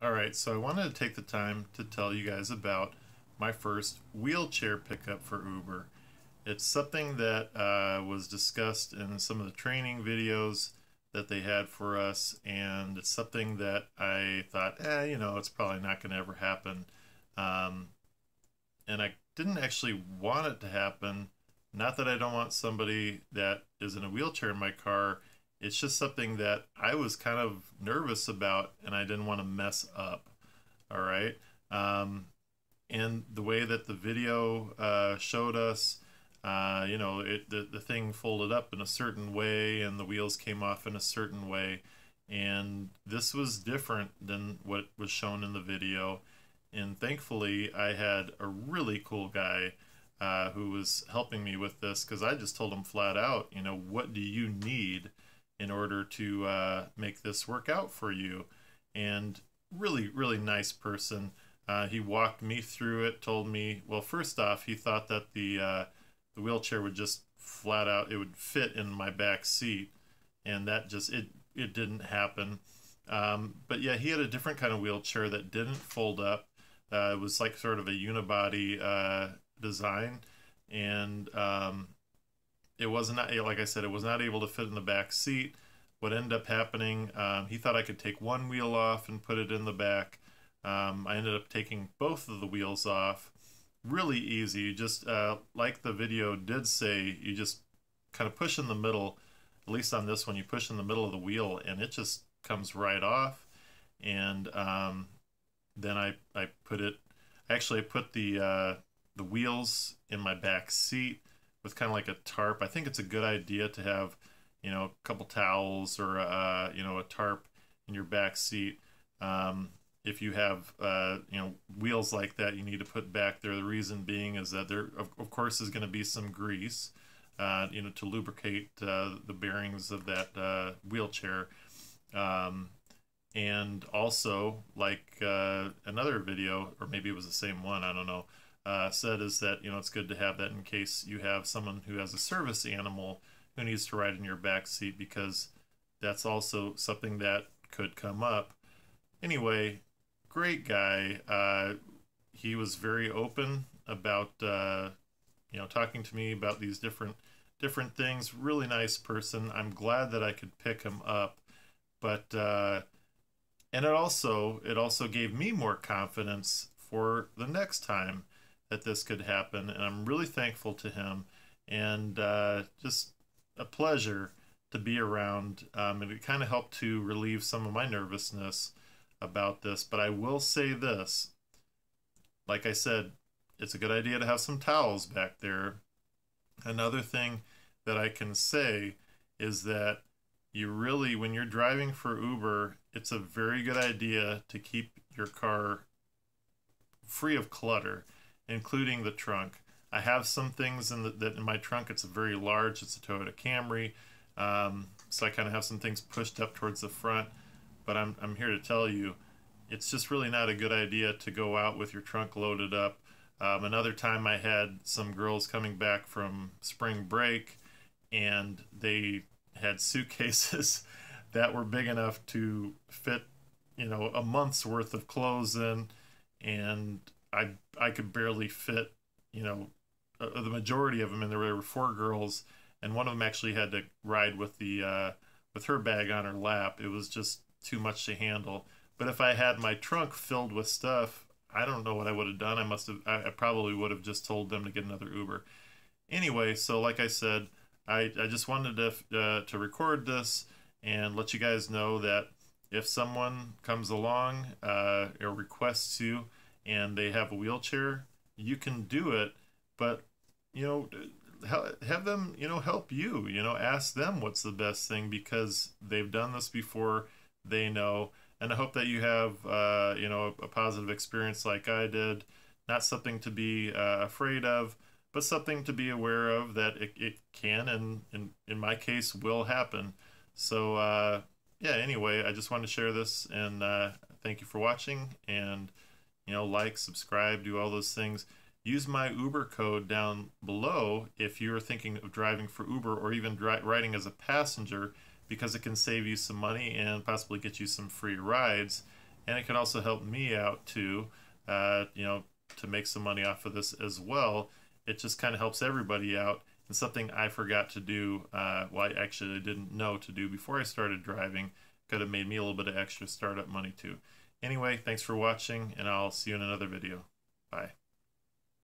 Alright, so I wanted to take the time to tell you guys about my first wheelchair pickup for Uber. It's something that was discussed in some of the training videos that they had for us, and it's something that I thought, it's probably not going to ever happen. Um, and I didn't actually want it to happen. Not that I don't want somebody that is in a wheelchair in my car. It's just something that I was kind of nervous about and I didn't want to mess up. All right. Um, and the way that the video showed us, the thing folded up in a certain way and the wheels came off in a certain way. And this was different than what was shown in the video. And thankfully, I had a really cool guy who was helping me with this because I just told him flat out, what do you need in order to make this work out for you? And really, really nice person. He walked me through it, told me, well, first off, he thought that the wheelchair would just flat out, it would fit in my back seat, and that just, it didn't happen. But yeah, he had a different kind of wheelchair that didn't fold up. It was like sort of a unibody design, and it was not, like I said, it was not able to fit in the back seat. What ended up happening, he thought I could take one wheel off and put it in the back. I ended up taking both of the wheels off. Really easy. You just, like the video did say, you just kind of push in the middle. At least on this one, you push in the middle of the wheel and it just comes right off. And then I put it, actually I put the wheels in my back seat with kind of like a tarp. I think it's a good idea to have, a couple towels or, a tarp in your back seat. If you have, wheels like that, you need to put back there. The reason being is that there, of course, is going to be some grease, to lubricate the bearings of that wheelchair. And also, like another video, or maybe it was the same one, I don't know, said is that, it's good to have that in case you have someone who has a service animal who needs to ride in your back seat, because that's also something that could come up. Anyway, great guy. He was very open about, talking to me about these different things. Really nice person. I'm glad that I could pick him up, but and it also gave me more confidence for the next time that this could happen, and I'm really thankful to him, and just a pleasure to be around, and it kind of helped to relieve some of my nervousness about this. But I will say this, like I said, it's a good idea to have some towels back there. Another thing that I can say is that you really, when you're driving for Uber, it's a very good idea to keep your car free of clutter, including the trunk. I have some things that in my trunk. It's a very large, it's a Toyota Camry, so I kind of have some things pushed up towards the front. But I'm here to tell you, it's just really not a good idea to go out with your trunk loaded up. Another time I had some girls coming back from spring break, and they had suitcases that were big enough to fit, a month's worth of clothes in, and I could barely fit, the majority of them, and there were four girls, and one of them actually had to ride with the with her bag on her lap. It was just too much to handle. But if I had my trunk filled with stuff, I don't know what I would have done. I probably would have just told them to get another Uber. Anyway, so like I said, I just wanted to record this and let you guys know that if someone comes along or requests you and they have a wheelchair, you can do it, but have them help you. Ask them what's the best thing, because they've done this before. They know. And I hope that you have a positive experience like I did. Not something to be afraid of, but something to be aware of, that it can, and in my case will happen. So yeah, anyway, I just wanted to share this, and thank you for watching. And like, subscribe, do all those things. Use my Uber code down below if you're thinking of driving for Uber, or even riding as a passenger, because it can save you some money and possibly get you some free rides. and it could also help me out too, you know, to make some money off of this as well. It just kind of helps everybody out. And something I forgot to do, well, I actually didn't know to do before I started driving, could have made me a little bit of extra startup money too. Anyway, thanks for watching, and I'll see you in another video. Bye.